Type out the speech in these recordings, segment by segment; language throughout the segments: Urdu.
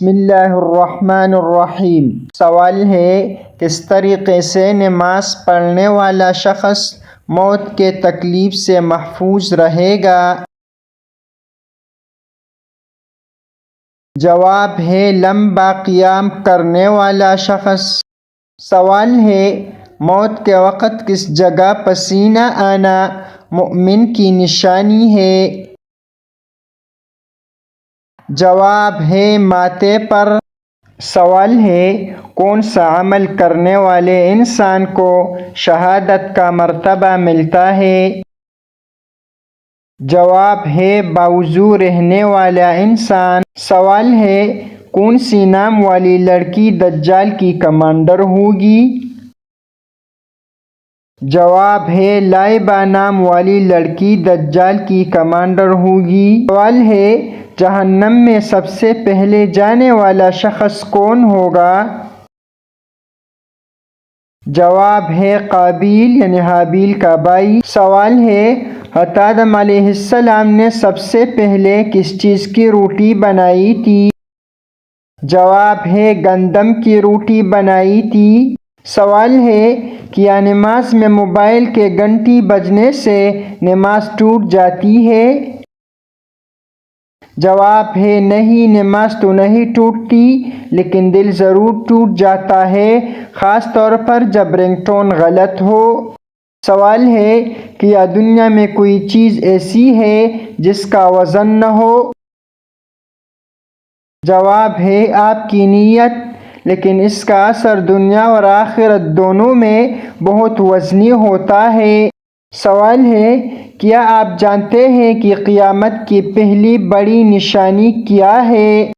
بسم اللہ الرحمن الرحیم۔ سوال ہے، کس طریقے سے نماز پڑھنے والا شخص موت کے تکلیف سے محفوظ رہے گا؟ جواب ہے، لمبا قیام کرنے والا شخص۔ سوال ہے، موت کے وقت کس جگہ پسینہ آنا مومن کی نشانی ہے؟ جواب ہے، ماتھے پر۔ سوال ہے، کون سا عمل کرنے والے انسان کو شہادت کا مرتبہ ملتا ہے؟ جواب ہے، باوضو رہنے والا انسان۔ سوال ہے، کون سی نام والی لڑکی دجال کی کمانڈر ہوگی؟ جواب ہے، لائبہ نام والی لڑکی دجال کی کمانڈر ہوگی۔ سوال ہے، جہنم میں سب سے پہلے جانے والا شخص کون ہوگا؟ جواب ہے، قابیل یعنی حابیل کا بھائی۔ سوال ہے، حضرت آدم علیہ السلام نے سب سے پہلے کس چیز کی روٹی بنائی تھی؟ جواب ہے، گندم کی روٹی بنائی تھی۔ سوال ہے، کیا نماز میں موبائل کے گھنٹی بجنے سے نماز ٹوٹ جاتی ہے؟ جواب ہے، نہیں، نماز تو نہیں ٹوٹتی، لیکن دل ضرور ٹوٹ جاتا ہے، خاص طور پر جب رنگ ٹون غلط ہو۔ سوال ہے، کیا دنیا میں کوئی چیز ایسی ہے جس کا وزن نہ ہو؟ جواب ہے، آپ کی نیت، لیکن اس کا اثر دنیا اور آخرت دونوں میں بہت وزنی ہوتا ہے۔ سوال ہے، کیا آپ جانتے ہیں کہ قیامت کی پہلی بڑی نشانی کیا ہے؟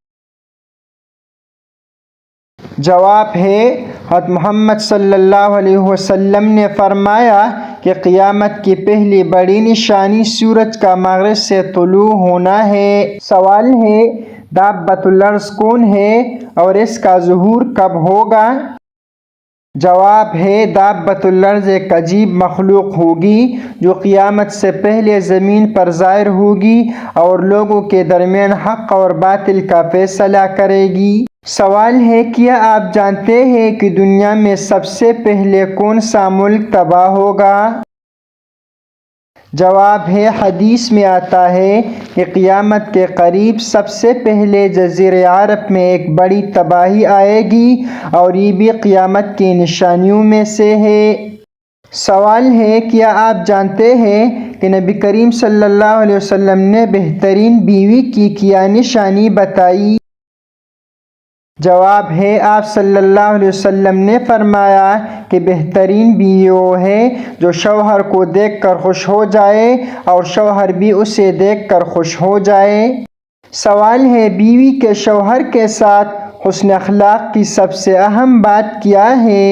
جواب ہے، حضرت محمد صلی اللہ علیہ وسلم نے فرمایا کہ قیامت کی پہلی بڑی نشانی سورج کا مغرب سے طلوع ہونا ہے۔ سوال ہے، دابۃ الارض کون ہے اور اس کا ظہور کب ہوگا؟ جواب ہے، دابۃ الارض ایک عجیب مخلوق ہوگی جو قیامت سے پہلے زمین پر ظاہر ہوگی اور لوگوں کے درمیان حق اور باطل کا فیصلہ کرے گی۔ سوال ہے، کیا آپ جانتے ہیں کہ دنیا میں سب سے پہلے کون سا ملک تباہ ہوگا؟ جواب ہے، حدیث میں آتا ہے کہ قیامت کے قریب سب سے پہلے جزیرہ عرب میں ایک بڑی تباہی آئے گی اور یہ بھی قیامت کی نشانیوں میں سے ہے۔ سوال ہے، کیا آپ جانتے ہیں کہ نبی کریم صلی اللہ علیہ وسلم نے بہترین بیوی کی کیا نشانی بتائی؟ جواب ہے، آپ صلی اللہ علیہ وسلم نے فرمایا کہ بہترین بیوی وہ ہے جو شوہر کو دیکھ کر خوش ہو جائے اور شوہر بھی اسے دیکھ کر خوش ہو جائے۔ سوال ہے، بیوی کے شوہر کے ساتھ حسن اخلاق کی سب سے اہم بات کیا ہے؟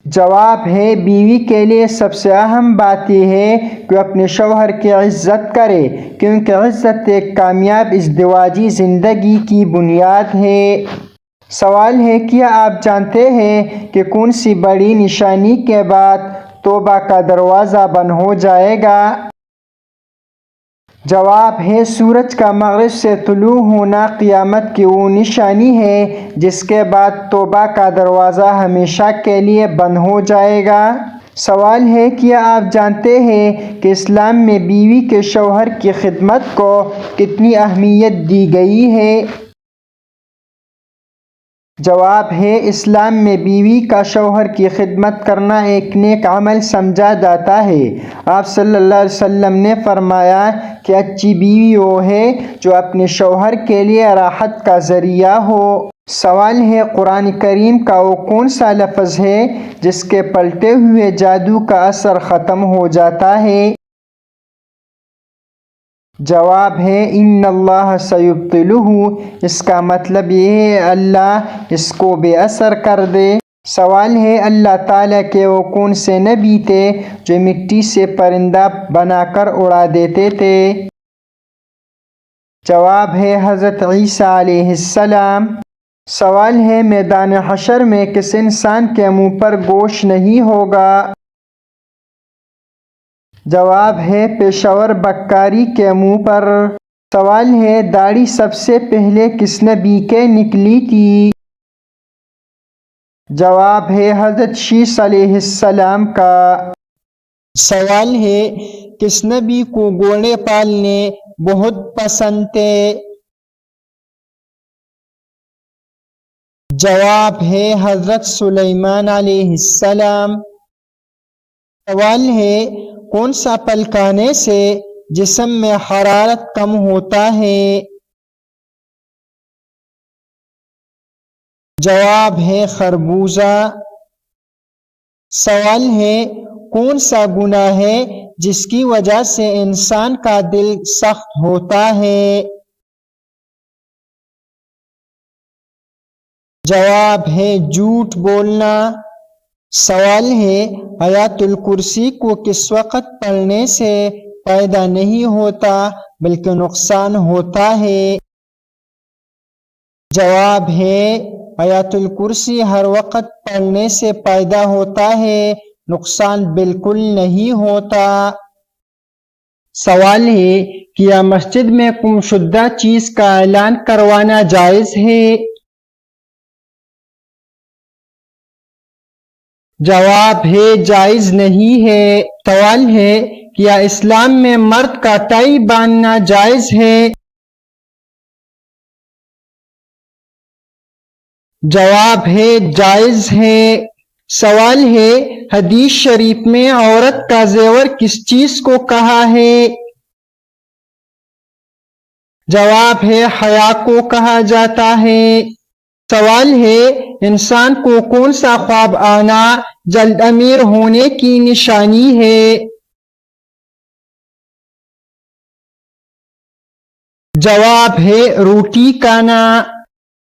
جواب ہے، بیوی کے لیے سب سے اہم بات یہ ہے کہ اپنے شوہر کی عزت کرے، کیونکہ عزت ایک کامیاب ازدواجی زندگی کی بنیاد ہے۔ سوال ہے، کیا آپ جانتے ہیں کہ کون سی بڑی نشانی کے بعد توبہ کا دروازہ بند ہو جائے گا؟ جواب ہے، سورج کا مغرب سے طلوع ہونا قیامت کی وہ نشانی ہے جس کے بعد توبہ کا دروازہ ہمیشہ کے لیے بند ہو جائے گا۔ سوال ہے، کیا آپ جانتے ہیں کہ اسلام میں بیوی کے شوہر کی خدمت کو کتنی اہمیت دی گئی ہے؟ جواب ہے، اسلام میں بیوی کا شوہر کی خدمت کرنا ایک نیک عمل سمجھا جاتا ہے۔ آپ صلی اللہ علیہ وسلم نے فرمایا کہ اچھی بیوی وہ ہے جو اپنے شوہر کے لیے راحت کا ذریعہ ہو۔ سوال ہے، قرآن کریم کا وہ کون سا لفظ ہے جس کے پلٹے ہوئے جادو کا اثر ختم ہو جاتا ہے؟ جواب ہے، ان اللہ سیبطلہ، اس کا مطلب یہ ہے اللہ اس کو بے اثر کر دے۔ سوال ہے، اللہ تعالیٰ کے وہ کون سے نبی تھے جو مٹی سے پرندہ بنا کر اڑا دیتے تھے؟ جواب ہے، حضرت عیسیٰ علیہ السلام۔ سوال ہے، میدان حشر میں کس انسان کے منہ پر گوشت نہیں ہوگا؟ جواب ہے، پیشہ ور بکاری کے منہ پر۔ سوال ہے داڑھی سب سے پہلے کس نبی کے نکلی تھی؟ جواب ہے حضرت شیس علیہ السلام کا۔ سوال ہے کس نبی کو گھوڑے پالنے بہت پسند تھے؟ جواب ہے حضرت سلیمان علیہ السلام۔ سوال ہے کون سا پھل کھانے سے جسم میں حرارت کم ہوتا ہے؟ جواب ہے خربوزہ۔ سوال ہے کون سا گناہ ہے جس کی وجہ سے انسان کا دل سخت ہوتا ہے؟ جواب ہے جھوٹ بولنا۔ سوال ہے آیت الکرسی کو کس وقت پڑھنے سے فائدہ نہیں ہوتا بلکہ نقصان ہوتا ہے؟ جواب ہے آیت الکرسی ہر وقت پڑھنے سے فائدہ ہوتا ہے، نقصان بالکل نہیں ہوتا۔ سوال ہے کیا مسجد میں گم شدہ چیز کا اعلان کروانا جائز ہے؟ جواب ہے جائز نہیں ہے۔ سوال ہے کیا اسلام میں مرد کا ٹائی باندھنا جائز ہے؟ جواب ہے جائز ہے۔ سوال ہے حدیث شریف میں عورت کا زیور کس چیز کو کہا ہے؟ جواب ہے حیا کو کہا جاتا ہے۔ سوال ہے انسان کو کون سا خواب آنا جلد امیر ہونے کی نشانی ہے؟ جواب ہے روٹی کھانا۔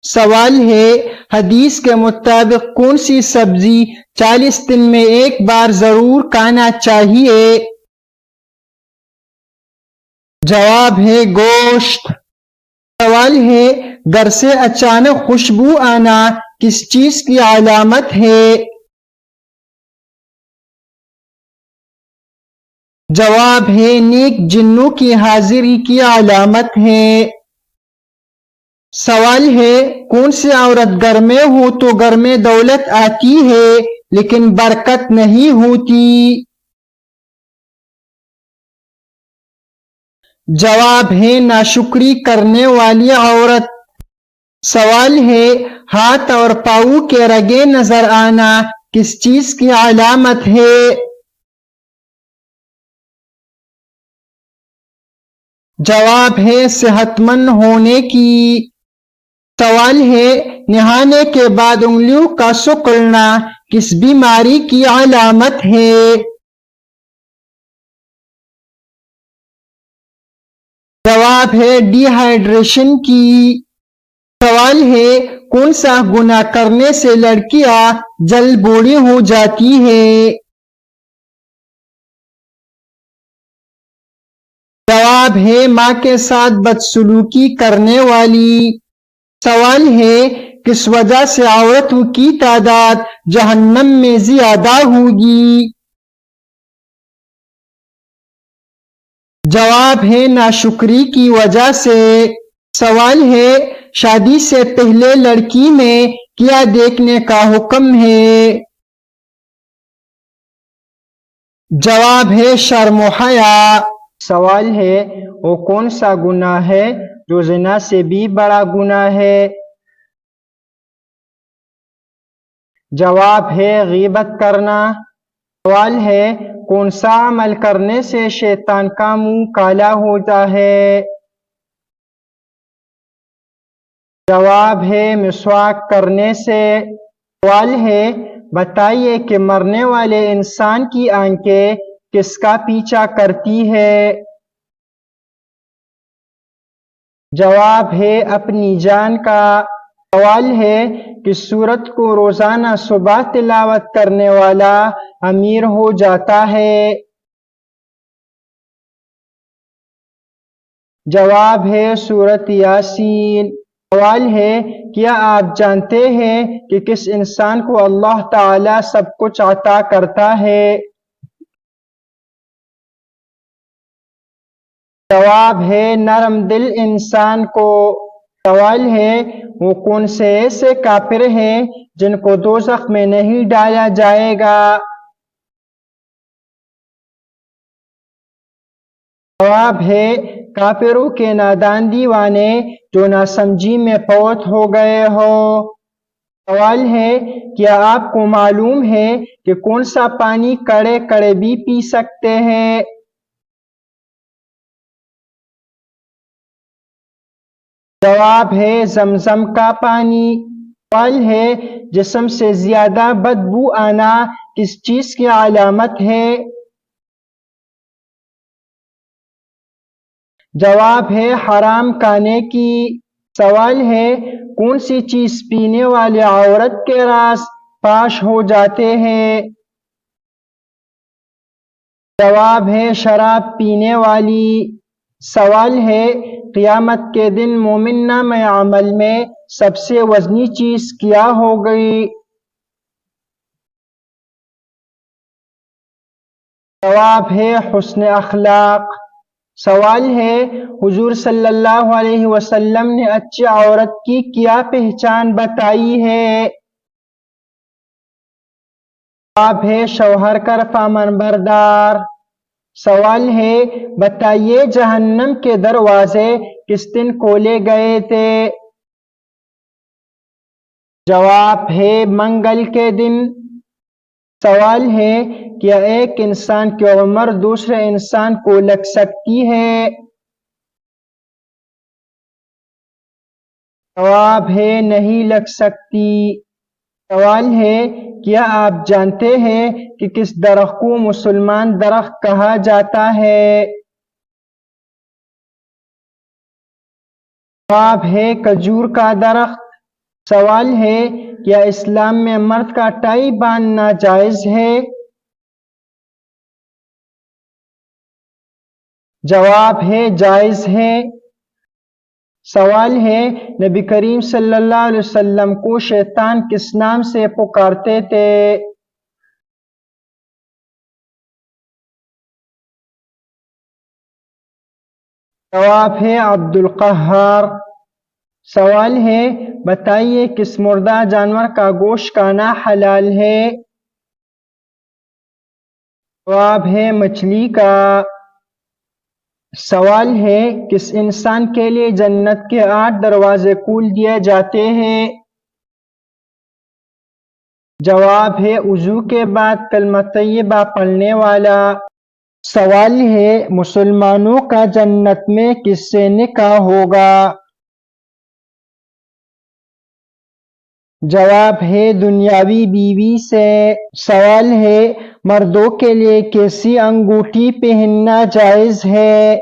سوال ہے حدیث کے مطابق کون سی سبزی 40 دن میں ایک بار ضرور کھانا چاہیے؟ جواب ہے گوشت۔ سوال ہے گھر سے اچانک خوشبو آنا کس چیز کی علامت ہے؟ جواب ہے نیک جنوں کی حاضری کی علامت ہے۔ سوال ہے کون سی عورت گھر میں ہو تو گھر میں دولت آتی ہے لیکن برکت نہیں ہوتی؟ جواب ہے ناشکری کرنے والی عورت۔ سوال ہے ہاتھ اور پاؤں کے رگیں نظر آنا کس چیز کی علامت ہے؟ جواب ہے صحت مند ہونے کی۔ سوال ہے نہانے کے بعد انگلیوں کا سکڑنا کس بیماری کی علامت ہے؟ جواب ہے ڈی ہائیڈریشن کی۔ سوال ہے کون سا گناہ کرنے سے لڑکیاں جلد بوڑھی ہو جاتی ہیں؟ جواب ہے ماں کے ساتھ بدسلوکی کرنے والی۔ سوال ہے کس وجہ سے عورتوں کی تعداد جہنم میں زیادہ ہوگی؟ جواب ہے ناشکری کی وجہ سے۔ سوال ہے شادی سے پہلے لڑکی میں کیا دیکھنے کا حکم ہے؟ جواب ہے شرم و حیا۔ سوال ہے وہ کون سا گناہ ہے جو زنا سے بھی بڑا گناہ ہے؟ جواب ہے غیبت کرنا۔ سوال ہے کون سا عمل کرنے سے شیطان کا منہ کالا ہوتا ہے؟ جواب ہے مسواک کرنے سے۔ سوال ہے بتائیے کہ مرنے والے انسان کی آنکھیں کس کا پیچھا کرتی ہے؟ جواب ہے اپنی جان کا۔ سوال ہے کس سورت کو روزانہ صبح تلاوت کرنے والا امیر ہو جاتا ہے؟ جواب ہے سورت یاسین۔ سوال ہے کیا آپ جانتے ہیں کہ کس انسان کو اللہ تعالی سب کچھ عطا کرتا ہے؟ جواب ہے نرم دل انسان کو۔ سوال ہے وہ کون سے ایسے کافر ہیں جن کو دوزخ میں نہیں ڈالا جائے گا؟ جواب ہے کافروں کے نادان دیوانے جو ناسمجھی میں فوت ہو گئے ہو۔ سوال ہے کیا آپ کو معلوم ہے کہ کون سا پانی کڑے کڑے بھی پی سکتے ہیں؟ جواب ہے زمزم کا پانی۔ سوال ہے جسم سے زیادہ بدبو آنا کس چیز کی علامت ہے؟ جواب ہے حرام کھانے کی۔ سوال ہے کون سی چیز پینے والی عورت کے راز فاش ہو جاتے ہیں؟ جواب ہے شراب پینے والی۔ سوال ہے قیامت کے دن مومن نامہ عمل میں سب سے وزنی چیز کیا ہوگی؟ جواب ہے حسن اخلاق۔ سوال ہے حضور صلی اللہ علیہ وسلم نے اچھی عورت کی کیا پہچان بتائی ہے؟ جواب ہے شوہر کا فرمان بردار۔ سوال ہے بتائیے جہنم کے دروازے کس دن کھولے گئے تھے؟ جواب ہے منگل کے دن۔ سوال ہے کیا ایک انسان کی عمر دوسرے انسان کو لگ سکتی ہے؟ جواب ہے نہیں لگ سکتی۔ سوال ہے کیا آپ جانتے ہیں کہ کس درخت کو مسلمان درخت کہا جاتا ہے؟ جواب ہے کھجور کا درخت۔ سوال ہے کیا اسلام میں مرد کا ٹائی باندھنا جائز ہے؟ جواب ہے جائز ہے۔ سوال ہے نبی کریم صلی اللہ علیہ وسلم کو شیطان کس نام سے پکارتے تھے؟ جواب ہے عبد القہار۔ سوال ہے بتائیے کس مردہ جانور کا گوشت کھانا حلال ہے؟ جواب ہے مچھلی کا۔ سوال ہے کس انسان کے لیے جنت کے 8 دروازے کھول دیے جاتے ہیں؟ جواب ہے وضو کے بعد کلمہ طیبہ پڑھنے والا۔ سوال ہے مسلمانوں کا جنت میں کس سے نکاح ہوگا؟ جواب ہے دنیاوی بیوی سے۔ سوال ہے مردوں کے لیے کیسی انگوٹھی پہننا جائز ہے؟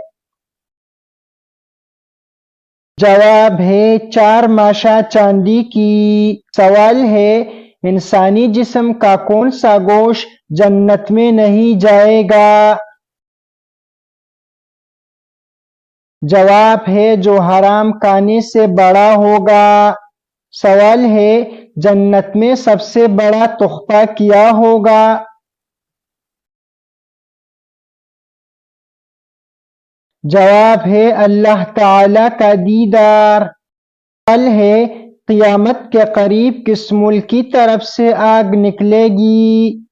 جواب ہے 4 ماشا چاندی کی۔ سوال ہے انسانی جسم کا کون سا گوشت جنت میں نہیں جائے گا؟ جواب ہے جو حرام کھانے سے بڑا ہوگا۔ سوال ہے جنت میں سب سے بڑا تحفہ کیا ہوگا؟ جواب ہے اللہ تعالی کا دیدار۔ سوال ہے قیامت کے قریب کس ملک کی طرف سے آگ نکلے گی؟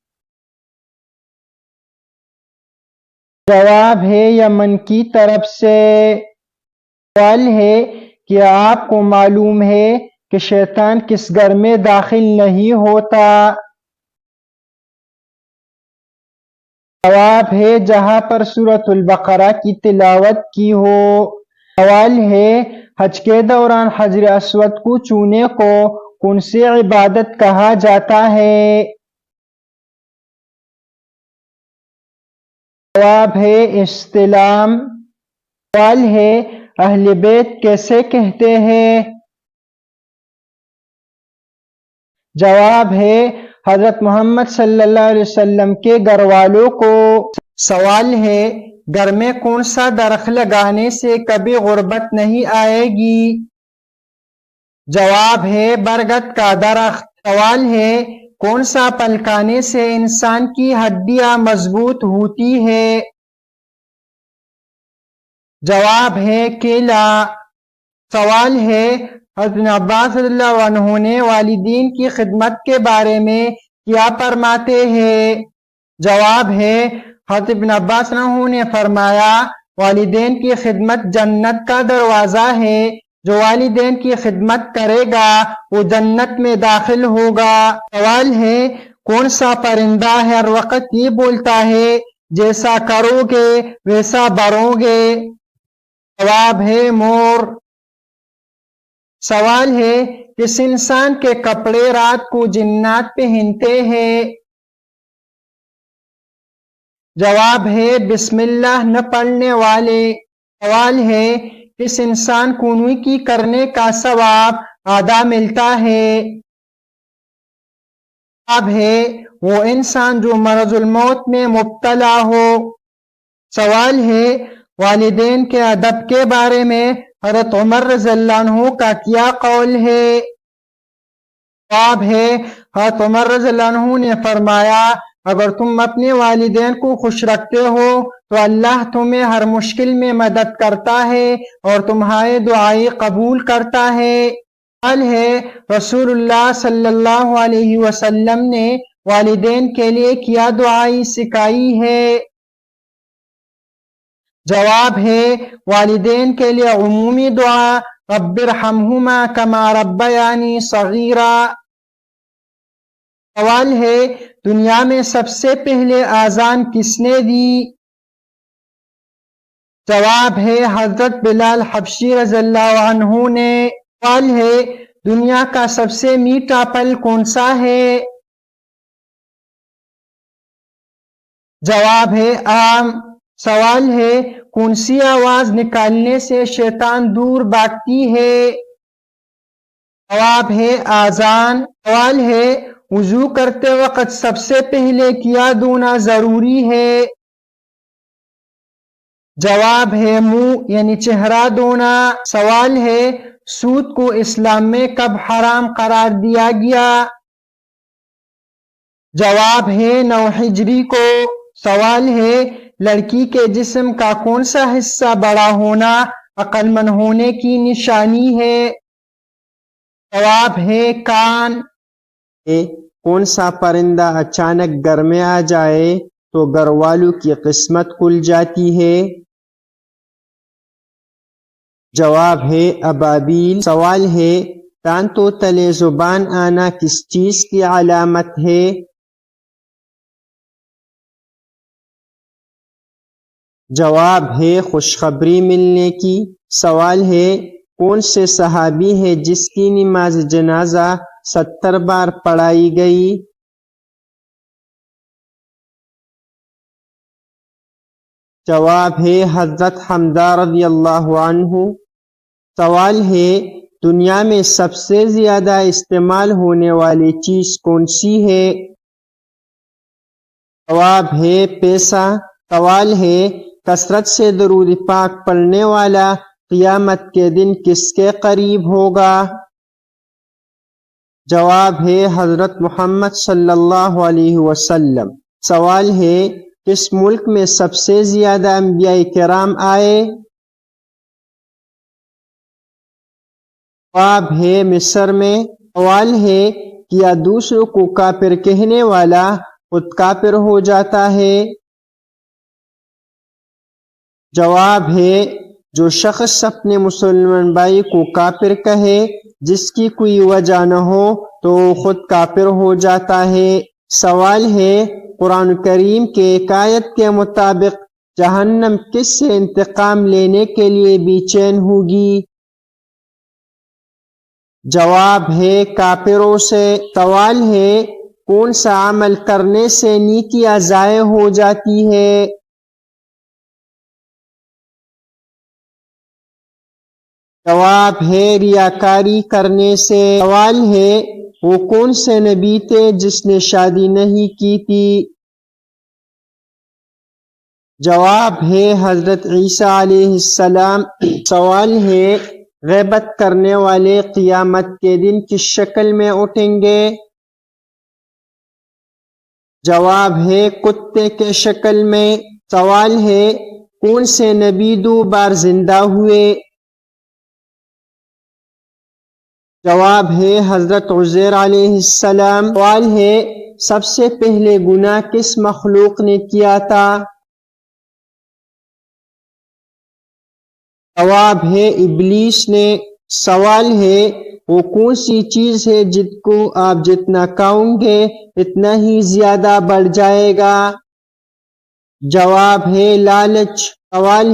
جواب ہے یمن کی طرف سے۔ سوال ہے کیا آپ کو معلوم ہے کہ شیطان کس گھر میں داخل نہیں ہوتا؟ جواب ہے جہاں پر سورۃ البقرہ کی تلاوت کی ہو۔ سوال ہے حج کے دوران حجر اسود کو چھونے کو کون سی عبادت کہا جاتا ہے؟ جواب ہے استلام۔ سوال ہے اہل بیت کیسے کہتے ہیں؟ جواب ہے حضرت محمد صلی اللہ علیہ وسلم کے گھر والوں کو۔ سوال ہے گھر میں کون سا درخت لگانے سے کبھی غربت نہیں آئے گی؟ جواب ہے برگد کا درخت۔ سوال ہے کون سا پھل کھانے سے انسان کی ہڈیاں مضبوط ہوتی ہے؟ جواب ہے کہ لا۔ سوال ہے حضرت عباس رضی اللہ عنہ نے والدین کی خدمت کے بارے میں کیا فرماتے ہیں؟ جواب ہے حضرت ابن عباس رضی اللہ عنہ نے فرمایا والدین کی خدمت جنت کا دروازہ ہے، جو والدین کی خدمت کرے گا وہ جنت میں داخل ہوگا۔ سوال ہے کون سا پرندہ ہر وقت یہ بولتا ہے جیسا کرو گے ویسا بڑھو گے؟ جواب ہے مور۔ سوال ہے کس انسان کے کپڑے رات کو جنات پہنتے ہیں؟ جواب ہے بسم اللہ نہ پڑھنے والے۔ سوال ہے کس انسان کو نیکی کرنے کا ثواب آدھا ملتا ہے؟ جواب ہے وہ انسان جو مرض الموت میں مبتلا ہو۔ سوال ہے والدین کے ادب کے بارے میں حضرت عمر رضی اللہ عنہ کا کیا قول ہے؟ جواب ہے حضرت عمر رضی اللہ عنہ نے فرمایا اگر تم اپنے والدین کو خوش رکھتے ہو تو اللہ تمہیں ہر مشکل میں مدد کرتا ہے اور تمہارے دعائیں قبول کرتا ہے۔ سوال ہے رسول اللہ صلی اللہ علیہ وسلم نے والدین کے لیے کیا دعائیں سکھائی ہے؟ جواب ہے والدین کے لیے عمومی دعا رب ارحمہما کما ربیانی صغیرا۔ سوال ہے دنیا میں سب سے پہلے اذان کس نے دی؟ جواب ہے حضرت بلال حبشی رضی اللہ عنہ نے۔ سوال ہے دنیا کا سب سے میٹھا پھل کون سا ہے؟ جواب ہے آم۔ سوال ہے کون سی آواز نکالنے سے شیطان دور بھاگتی ہے؟ جواب ہے آذان۔ سوال ہے وضو کرتے وقت سب سے پہلے کیا دھونا ضروری ہے؟ جواب ہے منہ یعنی چہرہ دھونا۔ سوال ہے سود کو اسلام میں کب حرام قرار دیا گیا؟ جواب ہے 9 ہجری کو۔ سوال ہے لڑکی کے جسم کا کون سا حصہ بڑا ہونا عقل مند ہونے کی نشانی ہے؟ جواب ہے کان۔ کون سا پرندہ اچانک گھر میں آ جائے تو گھر والوں کی قسمت کھل جاتی ہے؟ جواب ہے ابابیل۔ سوال ہے دانتوں تلے زبان آنا کس چیز کی علامت ہے؟ جواب ہے خوشخبری ملنے کی۔ سوال ہے کون سے صحابی ہے جس کی نماز جنازہ 70 بار پڑھائی گئی؟ جواب ہے حضرت حمزہ رضی اللہ عنہ۔ سوال ہے دنیا میں سب سے زیادہ استعمال ہونے والی چیز کون سی ہے؟ جواب ہے پیسہ۔ سوال ہے کثرت سے درود پاک پڑھنے والا قیامت کے دن کس کے قریب ہوگا؟ جواب ہے حضرت محمد صلی اللہ علیہ وسلم۔ سوال ہے کس ملک میں سب سے زیادہ انبیاء کرام آئے؟ جواب ہے مصر میں۔ سوال ہے کیا دوسروں کو کافر کہنے والا خود کافر ہو جاتا ہے؟ جواب ہے جو شخص اپنے مسلمان بھائی کو کافر کہے جس کی کوئی وجہ نہ ہو تو وہ خود کافر ہو جاتا ہے۔ سوال ہے قرآن کریم کے ایک آیت کے مطابق جہنم کس سے انتقام لینے کے لیے بے چین ہوگی؟ جواب ہے کافروں سے۔ سوال ہے کون سا عمل کرنے سے نیکیاں ضائع ہو جاتی ہے؟ جواب ہے ریاکاری کرنے سے۔ سوال ہے وہ کون سے نبی تھے جس نے شادی نہیں کی تھی؟ جواب ہے حضرت عیسیٰ علیہ السلام۔ سوال ہے غیبت کرنے والے قیامت کے دن کس شکل میں اٹھیں گے؟ جواب ہے کتے کے شکل میں۔ سوال ہے کون سے نبی 2 بار زندہ ہوئے؟ جواب ہے حضرت عزیر علیہ السلام۔ سوال ہے سب سے پہلے گناہ کس مخلوق نے کیا تھا؟ جواب ہے ابلیس نے۔ سوال ہے وہ کون سی چیز ہے جس کو آپ جتنا کھاؤں گے اتنا ہی زیادہ بڑھ جائے گا؟ جواب ہے لالچ۔ سوال ہے